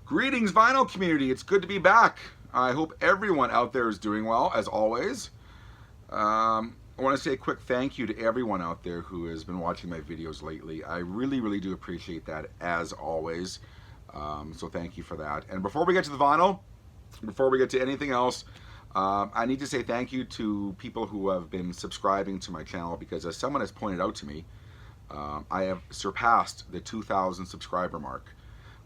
Greetings, vinyl community. It's good to be back. I hope everyone out there is doing well, as always. I want to say a quick thank you to everyone out there who has been watching my videos lately. I really do appreciate that, as always. So thank you for that. And before we get to the vinyl, before we get to anything else, I need to say thank you to people who have been subscribing to my channel, because as someone has pointed out to me, I have surpassed the 2,000 subscriber mark,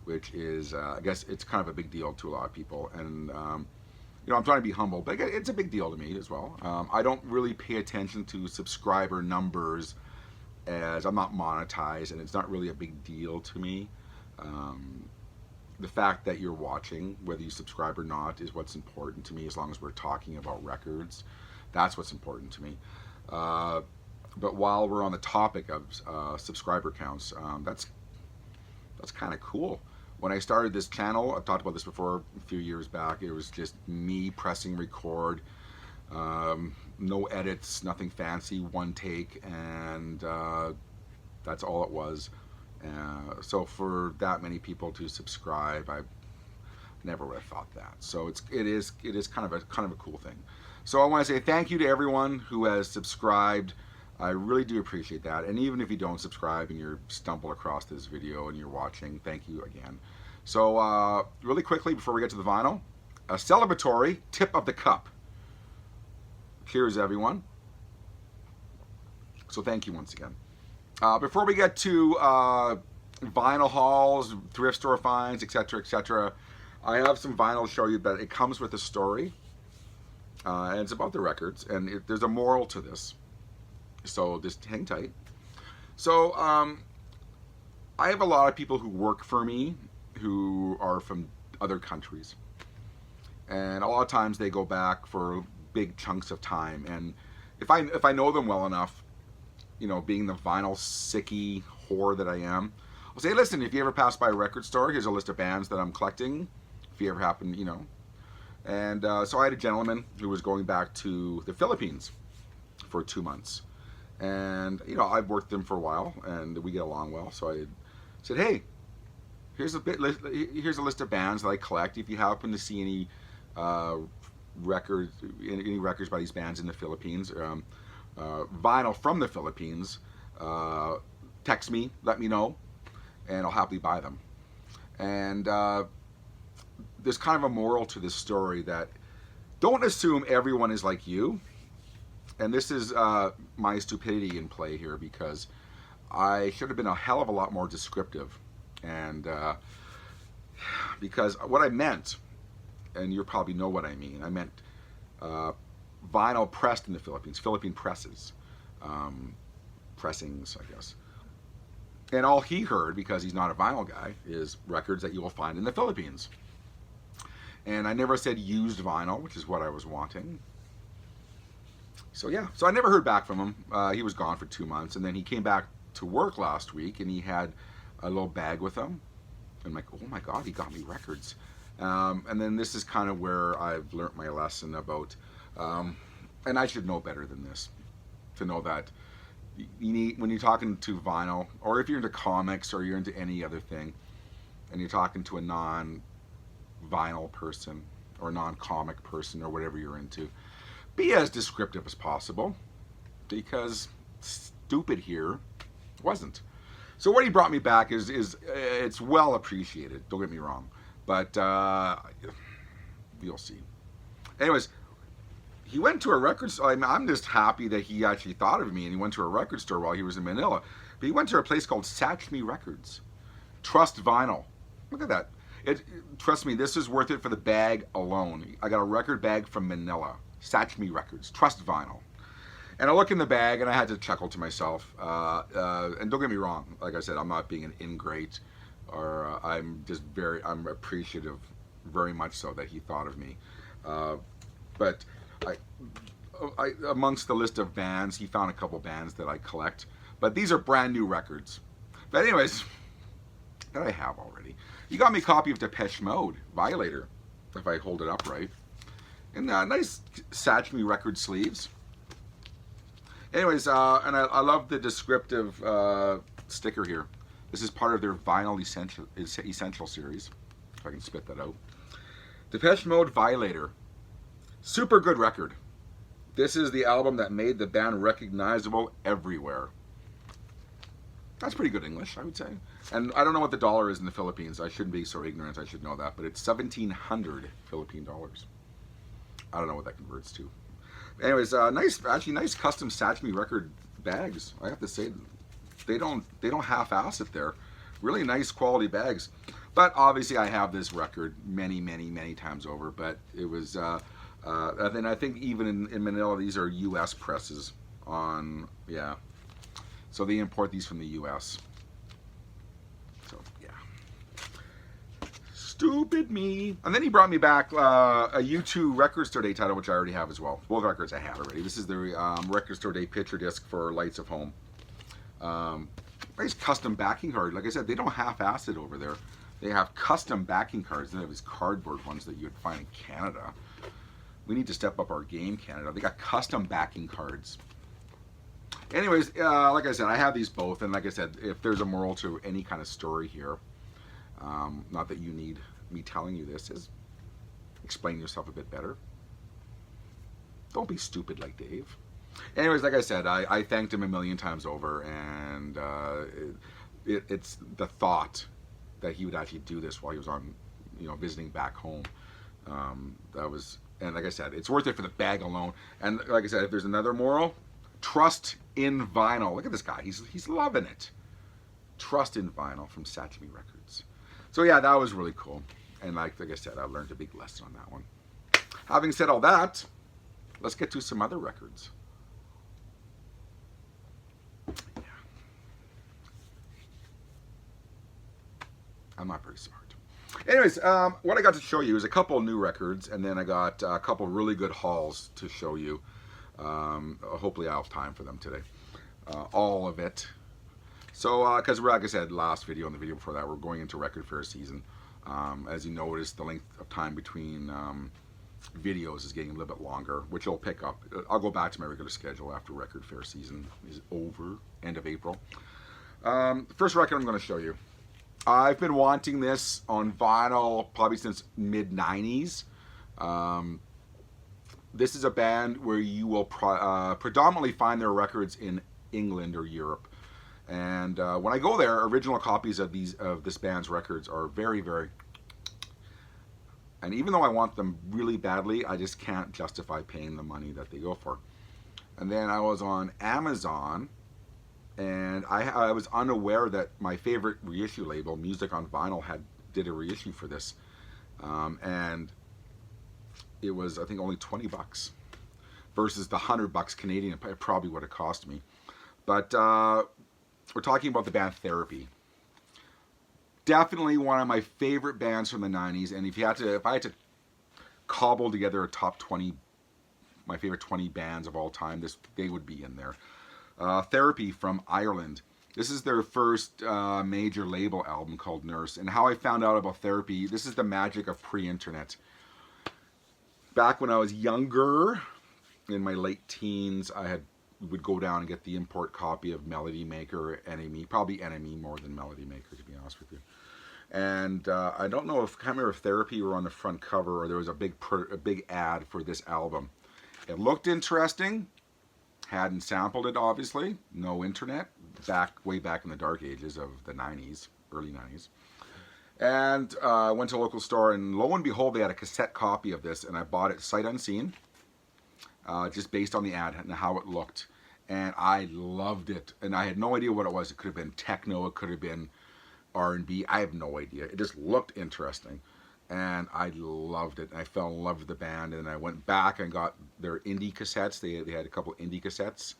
which is, I guess it's kind of a big deal to a lot of people. And, you know, I'm trying to be humble, but it's a big deal to me as well. I don't really pay attention to subscriber numbers, as I'm not monetized, and it's not really a big deal to me. The fact that you're watching, whether you subscribe or not, is what's important to me, as long as we're talking about records. That's what's important to me. But while we're on the topic of subscriber counts, that's kind of cool. When I started this channel, I've talked about this before a few years back, it was just me pressing record, no edits, nothing fancy, one take, and that's all it was. So for that many people to subscribe, I never would have thought that. So it is kind of a cool thing. So I want to say thank you to everyone who has subscribed. I really do appreciate that. And even if you don't subscribe and you stumble across this video and you're watching, thank you again. So really quickly before we get to the vinyl, a celebratory tip of the cup. Cheers, everyone. So thank you once again. Before we get to vinyl hauls, thrift store finds, etc., etc., I have some vinyl to show you, but it comes with a story, and it's about the records, and there's a moral to this. So just hang tight. So I have a lot of people who work for me who are from other countries, and a lot of times they go back for big chunks of time. And if I know them well enough, you know, being the vinyl sicky whore that I am, I'll say, listen, if you ever pass by a record store, here's a list of bands that I'm collecting, if you ever happen, you know. And so I had a gentleman who was going back to the Philippines for 2 months. And, you know, I've worked with him for a while, and we get along well. So I said, hey, here's a list of bands that I collect. If you happen to see any records by these bands in the Philippines, vinyl from the Philippines, text me, let me know, and I'll happily buy them. And there's kind of a moral to this story, that don't assume everyone is like you. And this is my stupidity in play here, because I should have been a hell of a lot more descriptive. And because what I meant, and you probably know what I mean, I meant vinyl pressed in the Philippines, Philippine presses, pressings, I guess. And all he heard, because he's not a vinyl guy, is records that you will find in the Philippines. And I never said used vinyl, which is what I was wanting. So yeah, so I never heard back from him. He was gone for 2 months, and then he came back to work last week, and he had a little bag with him. I'm like, oh my God, he got me records. And then this is kind of where I've learnt my lesson about, and I should know better than this, to know that you need, when you're talking to vinyl, or if you're into comics, or you're into any other thing, and you're talking to a non-vinyl person, or non-comic person, or whatever you're into, be as descriptive as possible, because stupid here wasn't. So what he brought me back is it's well appreciated, don't get me wrong, but you'll see. Anyways, he went to a record store. I'm just happy that he actually thought of me, and he went to a record store while he was in Manila. But he went to a place called Satchme Records. Trust Vinyl. Look at that. Trust me, this is worth it for the bag alone. I got a record bag from Manila. Satchme Records. Trust Vinyl. And I look in the bag, and I had to chuckle to myself. And don't get me wrong, like I said, I'm not being an ingrate, or I'm appreciative, very much so, that he thought of me. But amongst the list of bands, he found a couple bands that I collect. But these are brand new records. But anyways, that I have already. He got me a copy of Depeche Mode, Violator, if I hold it up right. And nice Satchme record sleeves. Anyways, and I love the descriptive sticker here. This is part of their Vinyl Essential series. if I can spit that out. Depeche Mode, Violator. Super good record. This is the album that made the band recognizable everywhere. That's pretty good English, I would say. And I don't know what the dollar is in the Philippines. I shouldn't be so ignorant, I should know that. But it's 1,700 Philippine dollars. I don't know what that converts to. Anyways, nice custom Satchme record bags. I have to say, they don't half-ass it there. Really nice quality bags. But obviously I have this record many times over. But it was, and then I think even in Manila, these are U.S. presses on, yeah. So they import these from the U.S. So, yeah. Stupid me. And then he brought me back a U2 Record Store Day title, which I already have as well. Both records I had already. This is the Record Store Day picture disc for Lights of Home. Nice custom backing card. Like I said, they don't half-ass it over there. They have custom backing cards. They have these cardboard ones that you would find in Canada. We need to step up our game, Canada. They got custom backing cards. Anyways, like I said, I have these both, and like I said, if there's a moral to any kind of story here, not that you need me telling you this, is explain yourself a bit better. Don't be stupid like Dave. Anyways, like I said, I thanked him a million times over, and it's the thought that he would actually do this while he was on, visiting back home. That was, and like I said, it's worth it for the bag alone. And like I said, if there's another moral, trust in vinyl. Look at this guy. He's loving it. Trust in vinyl from Satchme Records. So yeah, that was really cool. And like I said, I learned a big lesson on that one. Having said all that, let's get to some other records. Yeah. I'm not very smart. Anyways, what I got to show you is a couple new records, and then I got a couple really good hauls to show you. Hopefully I'll have time for them today. All of it. So, because like I said, last video and the video before that, we're going into record fair season. As you notice, the length of time between videos is getting a little bit longer, which will pick up. I'll go back to my regular schedule after record fair season is over, end of April. The first record I'm going to show you. I've been wanting this on vinyl probably since mid-90s. This is a band where you will predominantly find their records in England or Europe. And when I go there, original copies of this band's records are very, very... And even though I want them really badly, I just can't justify paying the money that they go for. And then I was on Amazon, and I was unaware that my favorite reissue label, Music on Vinyl, did a reissue for this. And it was, I think, only 20 bucks versus the 100 bucks Canadian it probably would have cost me. But we're talking about the band Therapy. Definitely one of my favorite bands from the 90s, and if I had to cobble together a top 20, my favorite 20 bands of all time, they would be in there. Therapy from Ireland. This is their first major label album called Nurse. And how I found out about Therapy, this is the magic of pre-internet. Back when I was younger, in my late teens, would go down and get the import copy of Melody Maker or Enemy, probably Enemy more than Melody Maker, to be honest with you. And I don't know if, I can't remember if Therapy were on the front cover or there was a big ad for this album. It looked interesting. Hadn't sampled it, obviously. No internet. Way back in the dark ages of the 90s, early 90s. And I went to a local store, and lo and behold, they had a cassette copy of this, and I bought it sight unseen, just based on the ad and how it looked. And I loved it. And I had no idea what it was. It could have been techno. It could have been R&B. I have no idea. It just looked interesting. And I loved it. I fell in love with the band. And I went back and got their indie cassettes. They had a couple indie cassettes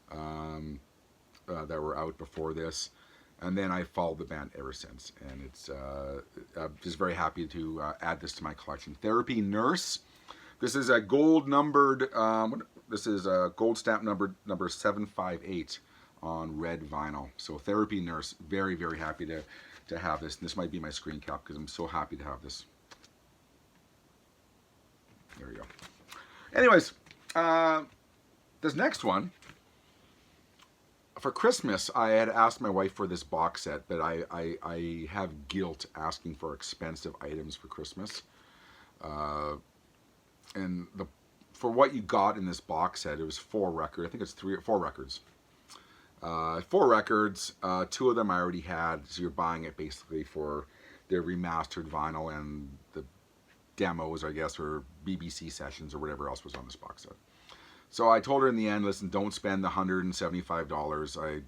that were out before this. And then I followed the band ever since. And it's I'm just very happy to add this to my collection. Therapy Nurse. This is a gold numbered, this is a gold stamp number 758 on red vinyl. So Therapy Nurse, very, very happy to have this. And this might be my screen cap because I'm so happy to have this. There we go. Anyways, this next one for Christmas, I had asked my wife for this box set, but I have guilt asking for expensive items for Christmas. Uh, and for what you got in this box set, it was 4 records. I think it's 3 or 4 records. 4 records. 2 of them I already had, so you're buying it basically for their remastered vinyl and the demos, I guess, or BBC sessions or whatever else was on this box set. So I told her in the end, listen, don't spend the $175.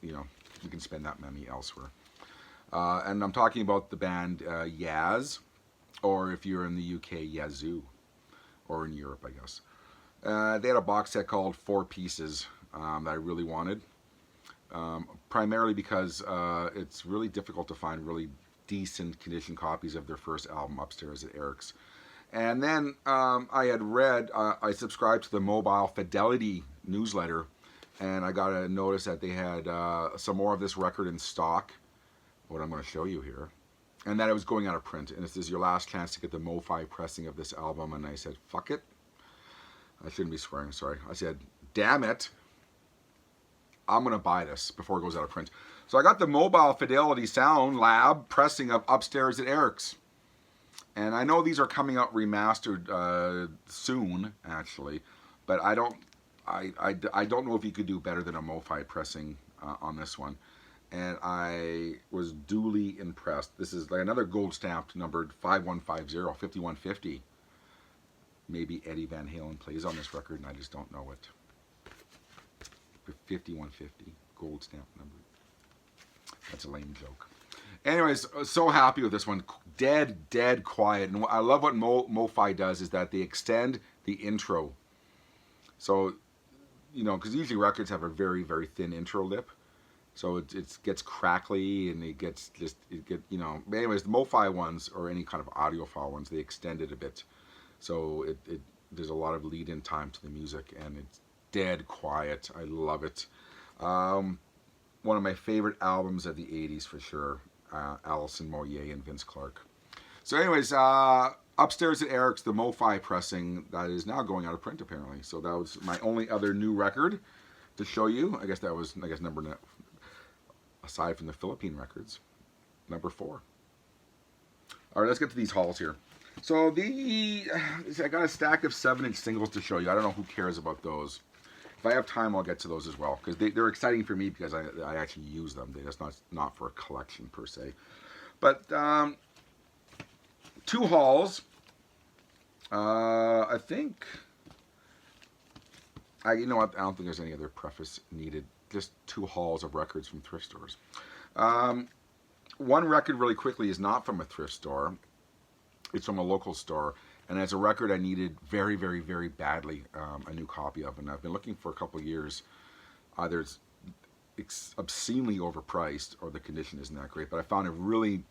You know, you can spend that money elsewhere. And I'm talking about the band Nazz, or if you're in the UK, Yazoo, or in Europe, I guess. They had a box set called 4 Pieces that I really wanted, primarily because it's really difficult to find really decent condition copies of their first album, Upstairs at Eric's. And then I had read, I subscribed to the Mobile Fidelity newsletter, and I got a notice that they had some more of this record in stock, what I'm going to show you here, and that it was going out of print. And this is your last chance to get the Mo-Fi pressing of this album. And I said, fuck it. I shouldn't be swearing, sorry. I said, damn it. I'm going to buy this before it goes out of print. So I got the Mobile Fidelity Sound Lab pressing of Upstairs at Eric's. And I know these are coming out remastered soon, actually, but I don't know if you could do better than a Mo-Fi pressing on this one. And I was duly impressed. This is like another gold stamped numbered 5150, 5150. Maybe Eddie Van Halen plays on this record, and I just don't know it. 5150, gold stamp number. That's a lame joke. Anyways, so happy with this one. Dead quiet. And I love what Mo-Fi does is that they extend the intro. So, you know, because usually records have a very, very thin intro lip. So it gets crackly and it gets you know. But anyways, the Mo-Fi ones, or any kind of audiophile ones, they extend it a bit. So there's a lot of lead-in time to the music, and it's dead quiet. I love it. One of my favorite albums of the 80s for sure. Alison Moyet and Vince Clarke. So anyways, Upstairs at Eric's, the Mo-Fi pressing, that is now going out of print apparently. So that was my only other new record to show you. I guess that was, number, aside from the Philippine records, number 4. All right, let's get to these hauls here. So I got a stack of 7-inch singles to show you. I don't know who cares about those. If I have time, I'll get to those as well, because they're exciting for me because I actually use them. They're just not for a collection per se. But 2 hauls. I think, you know what, I don't think there's any other preface needed. Just 2 hauls of records from thrift stores. One record really quickly is not from a thrift store. It's from a local store. And as a record I needed very, very, very badly a new copy of. And I've been looking for a couple of years. Either it's obscenely overpriced or the condition isn't that great. But I found a really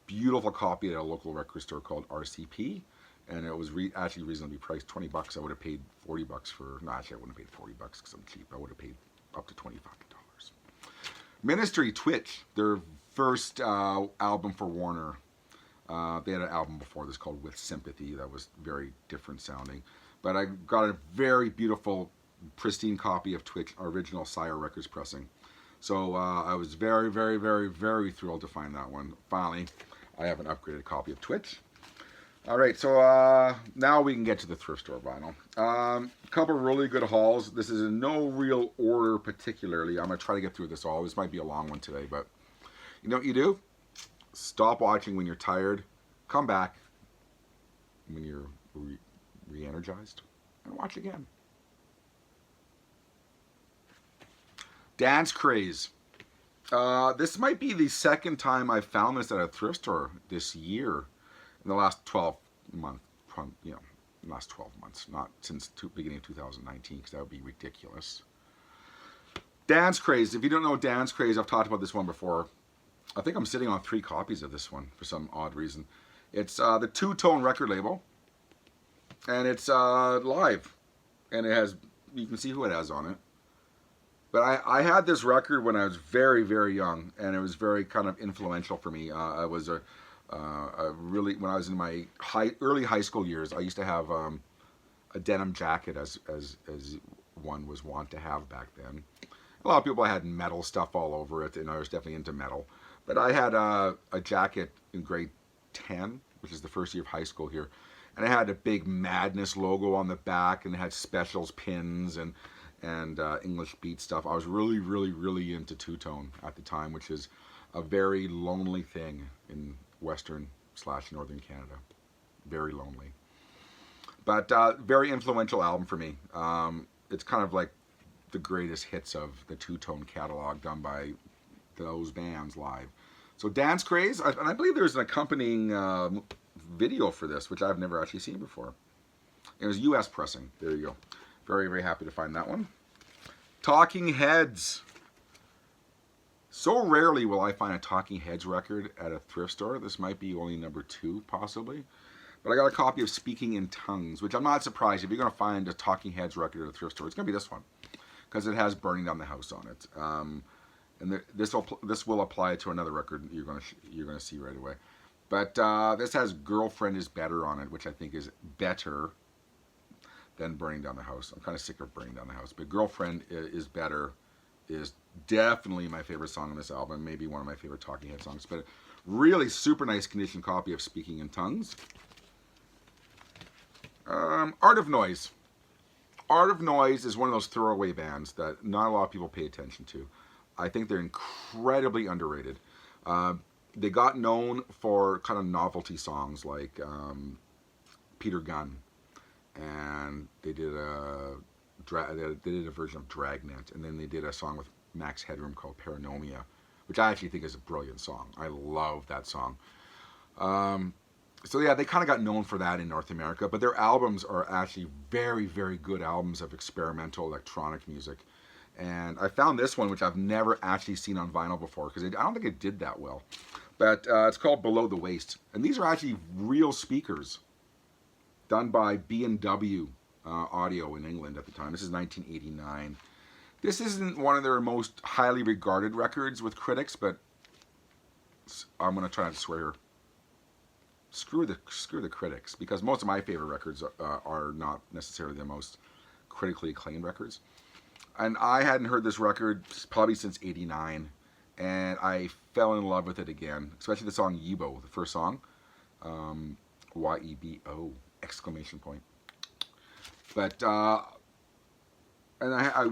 beautiful copy at a local record store called RCP. And it was actually reasonably priced, $20. I would have paid $40 for, no, actually I wouldn't have paid $40 because I'm cheap. I would have paid up to $25. Ministry Twitch, their first album for Warner. They had an album before this called With Sympathy that was very different sounding. But I got a very beautiful, pristine copy of Twitch original Sire Records pressing. So I was very, very, very, very thrilled to find that one. Finally, I have an upgraded copy of Twitch. All right, so now we can get to the thrift store vinyl. A couple really good hauls. This is in no real order particularly. I'm going to try to get through this all. This might be a long one today, but you know what you do? Stop watching when you're tired. Come back when you're re-energized and watch again. Dance Craze. This might be the second time I've found this at a thrift store this year. In the last 12 months, last 12 months, not since beginning of 2019, because that would be ridiculous. Dance Craze. If you don't know Dance Craze, I've talked about this one before. I think I'm sitting on 3 copies of this one for some odd reason. It's the Two Tone record label, and it's live, and it has, you can see who it has on it. But I had this record when I was very, very young, and it was very kind of influential for me. I was really, when I was in my early high school years, I used to have a denim jacket as one was want to have back then. A lot of people had metal stuff all over it, and I was definitely into metal. But I had a jacket in grade 10, which is the first year of high school here, and it had a big Madness logo on the back, and it had specials pins and English beat stuff. I was really, really, really into two-tone at the time, which is a very lonely thing in Western/Northern Canada. Very lonely. But very influential album for me. It's kind of like the greatest hits of the two-tone catalog done by those bands live. So Dance Craze, and I believe there's an accompanying video for this, which I've never actually seen before. It was US pressing. There you go. Very, very happy to find that one. Talking Heads. So rarely will I find a Talking Heads record at a thrift store. This might be only number 2, possibly. But I got a copy of Speaking in Tongues, which I'm not surprised. If you're going to find a Talking Heads record at a thrift store, it's going to be this one, because it has Burning Down the House on it. And this will apply to another record you're going to see right away. But this has Girlfriend is Better on it, which I think is better than Burning Down the House. I'm kind of sick of Burning Down the House, but Girlfriend is Better is definitely my favorite song on this album, maybe one of my favorite Talking Head songs. But really super nice condition copy of Speaking in Tongues. Art of Noise. Art of Noise is one of those throwaway bands that not a lot of people pay attention to. I think they're incredibly underrated. They got known for kind of novelty songs like Peter Gunn, and they did a version of Dragnet, and then they did a song with Max Headroom called Paranomia, which I actually think is a brilliant song. I love that song. So yeah, they kind of got known for that in North America, but their albums are actually very, very good albums of experimental electronic music. And I found this one, which I've never actually seen on vinyl before, because I don't think it did that well. But it's called Below the Waist. And these are actually real speakers done by B&W Audio in England at the time. This is 1989. This isn't one of their most highly regarded records with critics, but I'm going to try not to swear here. Screw the critics, because most of my favorite records are not necessarily the most critically acclaimed records. And I hadn't heard this record probably since '89, and I fell in love with it again, especially the song Yebo, the first song, Y-E-B-O, exclamation point. But and I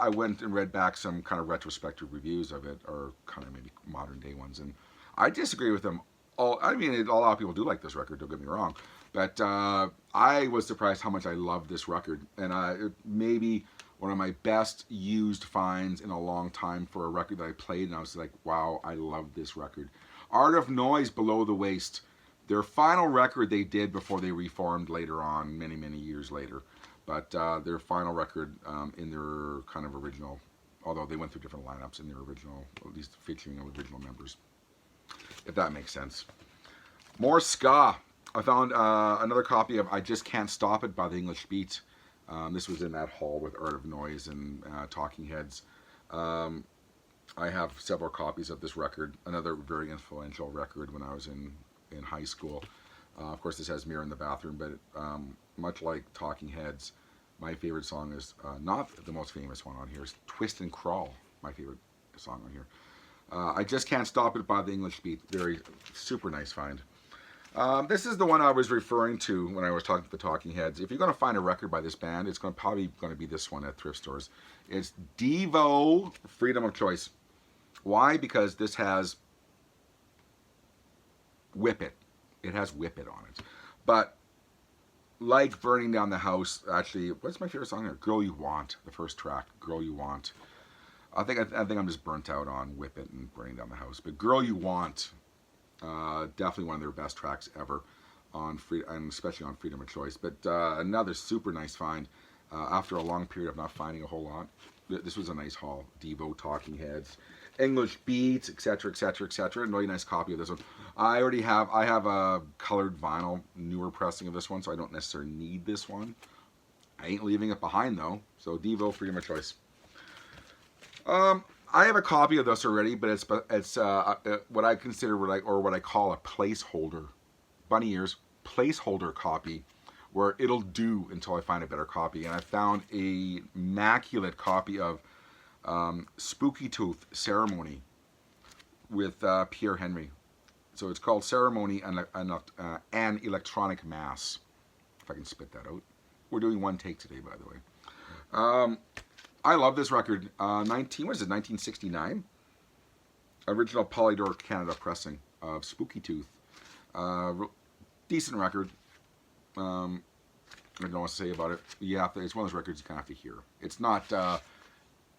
went and read back some kind of retrospective reviews of it, or kind of maybe modern day ones, and I disagree with them. I mean, a lot of people do like this record, don't get me wrong, but I was surprised how much I loved this record, and it may be one of my best used finds in a long time for a record that I played, and I was like, wow, I love this record. Art of Noise, Below the Waist, their final record they did before they reformed later on, many, many years later, but their final record in their kind of original, although they went through different lineups in their original, at least featuring original members, if that makes sense. More ska. I found another copy of I Just Can't Stop It by the English Beat. This was in that hall with Art of Noise and Talking Heads. I have several copies of this record, another very influential record when I was in high school. Of course, this has Mirror in the Bathroom, but much like Talking Heads, my favorite song is not the most famous one on here. It's Twist and Crawl, my favorite song on here. I Just Can't Stop It by the English Beat. Very super nice find. This is the one I was referring to when I was talking to the Talking Heads. If you're going to find a record by this band, it's probably going to be this one at thrift stores. It's Devo, Freedom of Choice. Why? Because this has Whip It. It has Whip It on it. But like Burning Down the House, actually, what's my favorite song here? Girl You Want, the first track, Girl You Want. I think I'm just burnt out on Whip It and Burning Down the House. But Girl You Want, definitely one of their best tracks ever, and especially on Freedom of Choice. But another super nice find after a long period of not finding a whole lot. This was a nice haul. Devo, Talking Heads, English Beats, etc., etc., etc. A really nice copy of this one. I have a colored vinyl, newer pressing of this one, so I don't necessarily need this one. I ain't leaving it behind though. So Devo, Freedom of Choice. I have a copy of this already, but it's what I consider what I call a placeholder, bunny ears placeholder copy where it'll do until I find a better copy. And I found a immaculate copy of Spooky Tooth Ceremony with Pierre Henry. So it's called Ceremony and an Electronic Mass. If I can spit that out. We're doing one take today, by the way. I love this record. 1969? Original Polydor Canada pressing of Spooky Tooth. Decent record. I don't know what to say about it. It's one of those records you kind of have to hear. It's not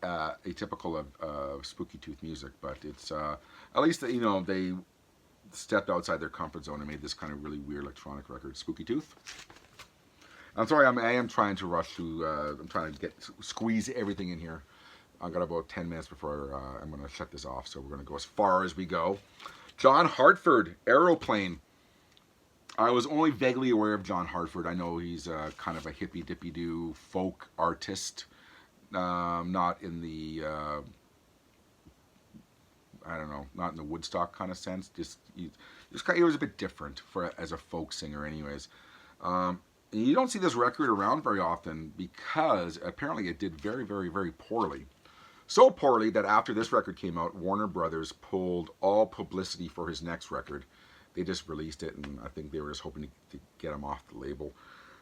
atypical of Spooky Tooth music, but it's at least they stepped outside their comfort zone and made this kind of really weird electronic record. Spooky Tooth. I'm sorry, I am trying to rush through. I'm trying to squeeze everything in here. I've got about 10 minutes before I'm going to shut this off, so we're going to go as far as we go. John Hartford, Aeroplane. I was only vaguely aware of John Hartford. I know he's kind of a hippy-dippy-doo folk artist, not in the, I don't know, not in the Woodstock kind of sense. He was a bit different as a folk singer anyways. You don't see this record around very often because apparently it did very, very, very poorly. So poorly that after this record came out, Warner Brothers pulled all publicity for his next record. They just released it, and I think they were just hoping to get him off the label.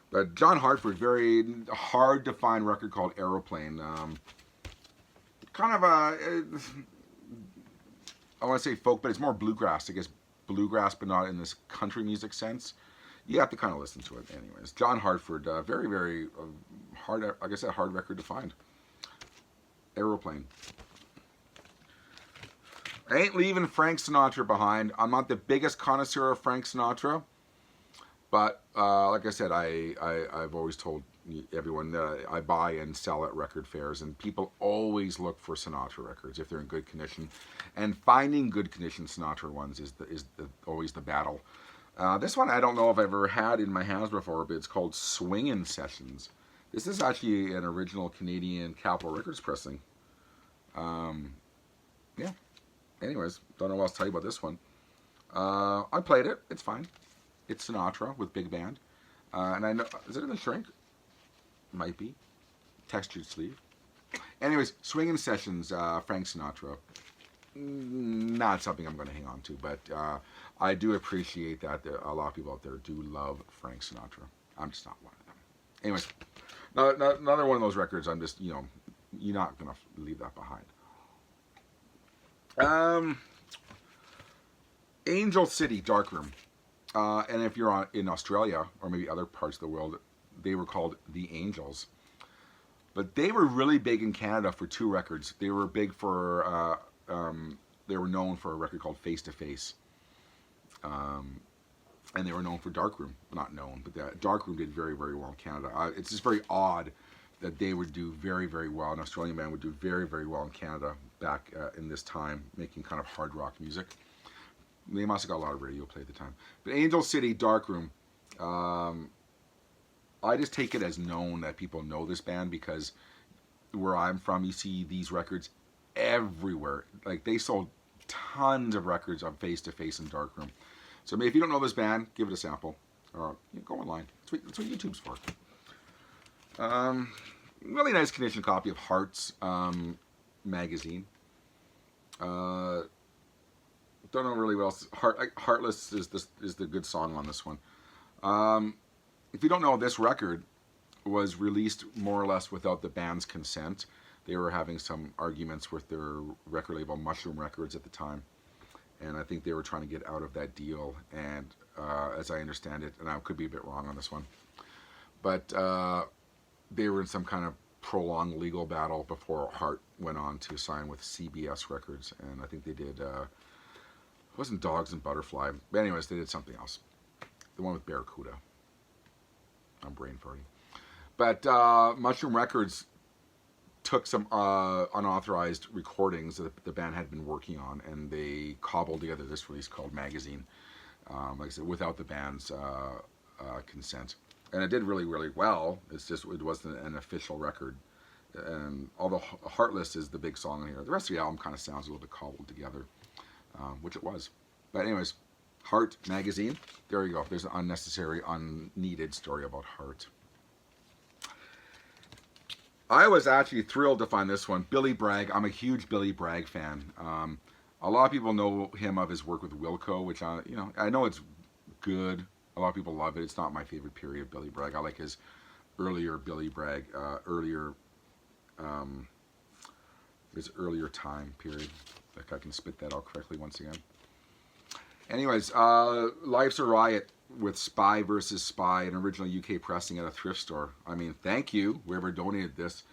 But John Hartford, very hard to find record called Aeroplane. Kind of a, I want to say folk, but it's more bluegrass. I guess bluegrass, but not in this country music sense. You have to kind of listen to it anyways. John Hartford, very, very hard, like I said, hard record to find. Aeroplane. I ain't leaving Frank Sinatra behind. I'm not the biggest connoisseur of Frank Sinatra, but like I said, I've always told everyone that I buy and sell at record fairs, and people always look for Sinatra records if they're in good condition, and finding good condition Sinatra ones is always the battle. This one I don't know if I've ever had in my hands before, but it's called Swingin' Sessions. This is actually an original Canadian Capitol Records pressing. Yeah. Anyways, don't know what else to tell you about this one. I played it. It's fine. It's Sinatra with big band. And I know, is it in the shrink? Might be. Textured sleeve. Anyways, Swingin' Sessions, Frank Sinatra. Not something I'm going to hang on to, but I do appreciate that a lot of people out there do love Frank Sinatra. I'm just not one of them. Anyways, another one of those records. I'm just, you're not going to leave that behind. Angel City Darkroom. And if you're in Australia or maybe other parts of the world, they were called the Angels. But they were really big in Canada for two records. They were big for, they were known for a record called Face to Face. And they were known for Darkroom. Not known, but Darkroom did very, very well in Canada. It's just very odd that they would do very, very well. An Australian band would do very, very well in Canada back in this time, making kind of hard rock music. They must have got a lot of radio play at the time. But Angel City Darkroom, I just take it as known that people know this band because where I'm from, you see these records everywhere. Like, they sold tons of records on Face to Face and Darkroom. So if you don't know this band, give it a sample. Or go online. That's what YouTube's for. Really nice condition copy of Hearts magazine. Don't know really what else. Heartless is the good song on this one. If you don't know, this record was released more or less without the band's consent. They were having some arguments with their record label, Mushroom Records, at the time. And I think they were trying to get out of that deal. And as I understand it, and I could be a bit wrong on this one, but they were in some kind of prolonged legal battle before Hart went on to sign with CBS Records. And I think they did, it wasn't Dogs and Butterfly. But anyways, they did something else. The one with Barracuda. I'm brain farting. But Mushroom Records took some unauthorized recordings that the band had been working on, and they cobbled together this release called Magazine, like I said, without the band's consent. And it did really, really well. It's just, it wasn't an official record. And although Heartless is the big song on here, the rest of the album kind of sounds a little bit cobbled together, which it was. But anyways, Heart magazine. There you go. There's an unnecessary, unneeded story about Heart. I was actually thrilled to find this one. Billy Bragg. I'm a huge Billy Bragg fan. A lot of people know him of his work with Wilco, which I know it's good. A lot of people love it. It's not my favorite period of Billy Bragg. I like his earlier Billy Bragg, his earlier time period. If I can spit that out correctly once again. Anyways, Life's a Riot with Spy versus Spy, an original UK pressing at a thrift store. I mean, thank you, whoever donated this.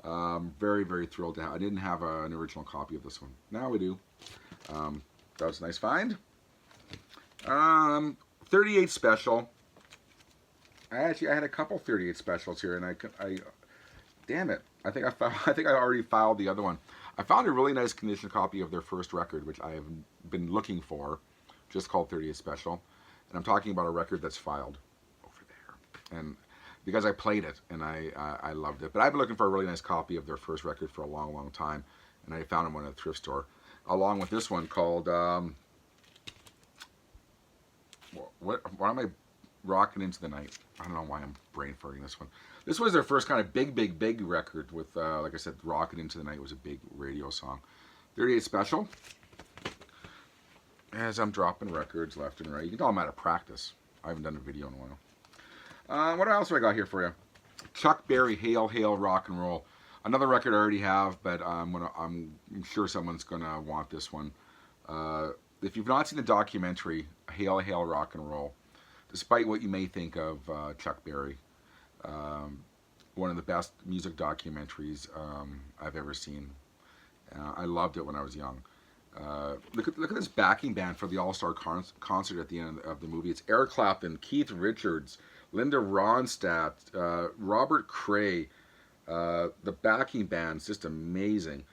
Very, very thrilled to have. I didn't have an original copy of this one. Now we do. That was a nice find. 38 special. I had a couple 38 specials here, and I damn it. I think I already filed the other one. I found a really nice condition copy of their first record, which I have been looking for, just called 38 Special. And I'm talking about a record that's filed over there. And because I played it and I loved it. But I've been looking for a really nice copy of their first record for a long, long time. And I found one at a thrift store, along with this one called, what am I rocking into the night? I don't know why I'm brain farting this one. This was their first kind of big record with, like I said, Rockin' Into the Night was a big radio song. 38 Special. As I'm dropping records left and right. You can tell I'm out of practice. I haven't done a video in a while. What else have I got here for you? Chuck Berry, Hail, Hail, Rock and Roll. Another record I already have, but I'm sure someone's gonna want this one. If you've not seen the documentary, Hail, Hail, Rock and Roll, despite what you may think of Chuck Berry, one of the best music documentaries I've ever seen. I loved it when I was young. Look at this backing band for the All-Star concert at the end of the movie. It's Eric Clapton, Keith Richards, Linda Ronstadt, Robert Cray. The backing band's just amazing.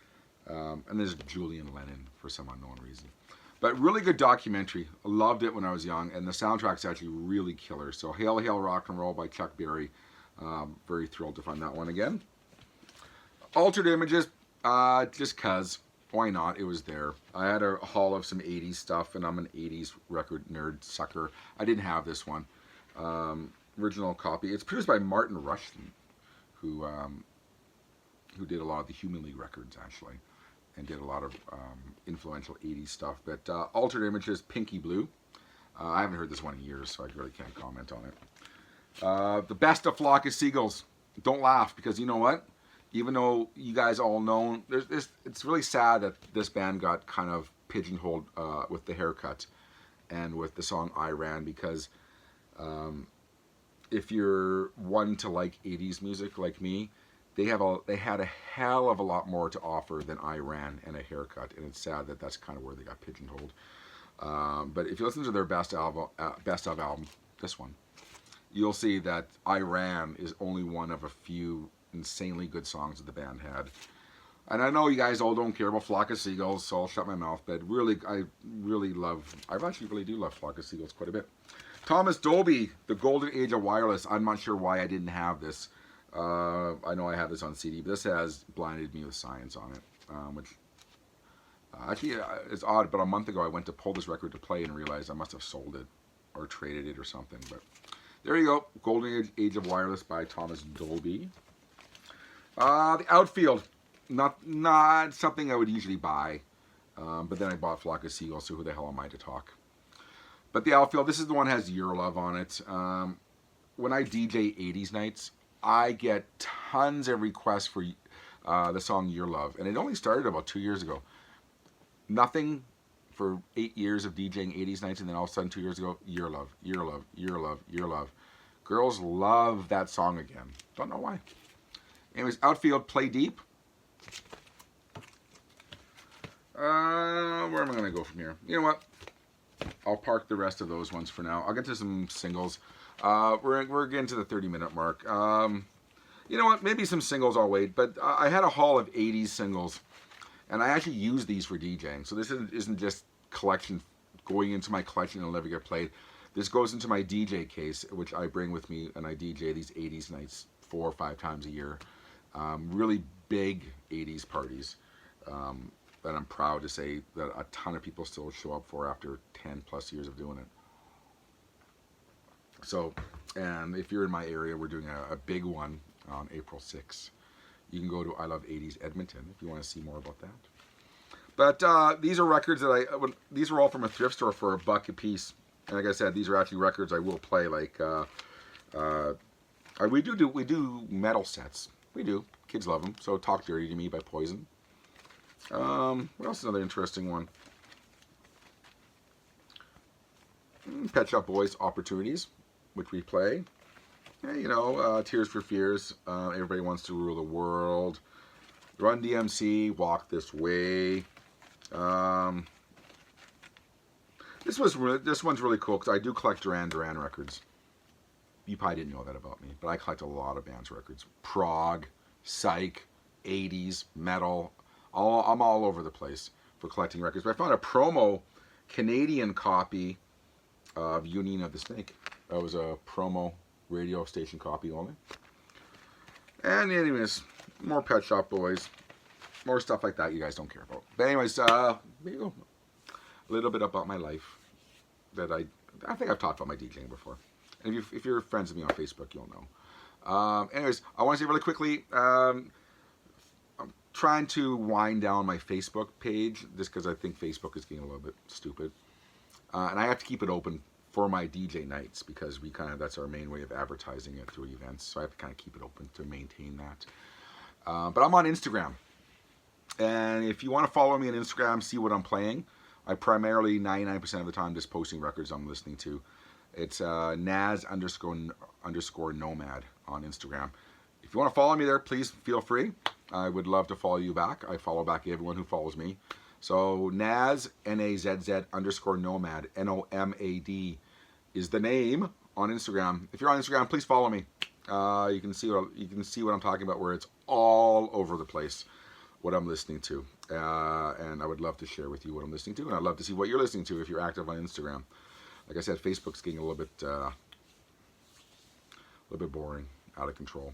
And there's Julian Lennon for some unknown reason. But really good documentary. Loved it when I was young, and the soundtrack's actually really killer. So Hail, Hail, Rock and Roll by Chuck Berry. Very thrilled to find that one again. Altered Images, just cause. Why not? It was there. I had a haul of some 80s stuff, and I'm an 80s record nerd sucker. I didn't have this one. Original copy. It's produced by Martin Rushton, who did a lot of the Human League records, actually, and did a lot of influential 80s stuff. But Altered Images, Pinky Blue. I haven't heard this one in years, so I really can't comment on it. The Best of Flock of Seagulls. Don't laugh, because you know what? Even though you guys all know, it's really sad that this band got kind of pigeonholed with the haircut and with the song I Ran, because if you're one to like 80s music like me, they had a hell of a lot more to offer than I Ran and a haircut, and it's sad that that's kind of where they got pigeonholed. But if you listen to their best of album, this one, you'll see that I Ran is only one of a few insanely good songs that the band had. And I know you guys all don't care about Flock of Seagulls, so I'll shut my mouth, but really, I actually really do love Flock of Seagulls quite a bit. Thomas Dolby, The Golden Age of Wireless. I'm not sure why I didn't have this. I know I have this on CD, but this has Blinded Me with Science on it, which actually it's odd, but a month ago I went to pull this record to play and realized I must have sold it or traded it or something. But there you go, Golden Age of Wireless by Thomas Dolby. The Outfield, not something I would usually buy, but then I bought Flock of Seagulls, so who the hell am I to talk? But the Outfield, this is the one that has Your Love on it. When I DJ 80s nights, I get tons of requests for the song Your Love, and it only started about 2 years ago. Nothing for 8 years of DJing 80s nights, and then all of a sudden 2 years ago, Your Love, Your Love, Your Love, Your Love. Girls love that song again. Don't know why. Anyways, Outfield, Play Deep. Where am I going to go from here? You know what? I'll park the rest of those ones for now. I'll get to some singles. We're getting to the 30-minute mark. You know what? Maybe some singles I'll wait. But I had a haul of 80s singles, and I actually use these for DJing. So this isn't just collection going into my collection and it'll never get played. This goes into my DJ case, which I bring with me, and I DJ these 80s nights 4 or 5 times a year. Really big 80s parties that I'm proud to say that a ton of people still show up for after 10 plus years of doing it. So, and if you're in my area, we're doing a big one on April 6th. You can go to I Love 80s Edmonton if you want to see more about that. But these are records that these are all from a thrift store for $1 a piece. And like I said, these are actually records I will play. Like we do metal sets. We do. Kids love them. So Talk Dirty to Me by Poison. What else is another interesting one? Pet Shop Boys Opportunities, which we play. Yeah, you know, Tears for Fears. Everybody Wants to Rule the World. Run DMC. Walk This Way. This one's really cool because I do collect Duran Duran records. You probably didn't know that about me, but I collect a lot of bands' records. Prog, Psych, 80s, metal. I'm all over the place for collecting records. But I found a promo Canadian copy of Union of the Snake. That was a promo radio station copy only. And anyways, more Pet Shop Boys. More stuff like that you guys don't care about. But anyways, there you go. A little bit about my life that I think I've talked about my DJing before. And if you're friends with me on Facebook, you'll know. Anyways, I want to say really quickly, I'm trying to wind down my Facebook page just because I think Facebook is getting a little bit stupid. And I have to keep it open for my DJ nights because that's our main way of advertising it through events. So I have to kind of keep it open to maintain that. But I'm on Instagram. And if you want to follow me on Instagram, see what I'm playing. I primarily, 99% of the time, just posting records I'm listening to. It's Nazz _ Nomad on Instagram. If you want to follow me there, please feel free. I would love to follow you back. I follow back everyone who follows me. So Nazz, Nazz _ Nomad, NOMAD is the name on Instagram. If you're on Instagram, please follow me. You can see what I'm talking about, where it's all over the place what I'm listening to, and I would love to share with you what I'm listening to, and I'd love to see what you're listening to if you're active on Instagram. Like I said, Facebook's getting a little bit boring, out of control.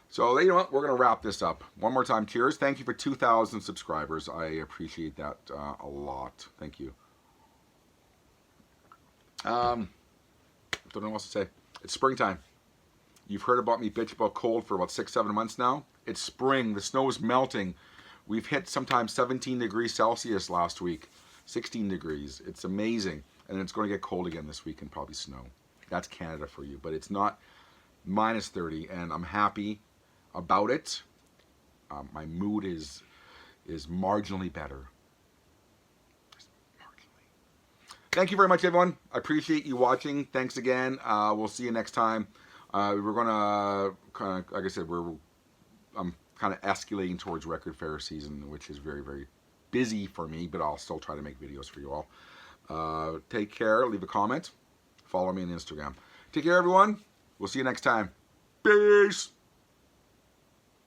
So you know what? We're gonna wrap this up one more time. Cheers! Thank you for 2,000 subscribers. I appreciate that a lot. Thank you. Don't know what else to say. It's springtime. You've heard about me bitch about cold for about 6-7 months now. It's spring. The snow is melting. We've hit sometimes 17 degrees Celsius last week, 16 degrees. It's amazing. And it's going to get cold again this week and probably snow. That's Canada for you. But it's not minus 30, and I'm happy about it. My mood is marginally better. Just marginally. Thank you very much, everyone. I appreciate you watching. Thanks again. We'll see you next time. We're going to, like I said, I'm kind of escalating towards record fair season, which is very, very busy for me, but I'll still try to make videos for you all. Take care. Leave a comment. Follow me on Instagram. Take care, everyone. We'll see you next time. Peace.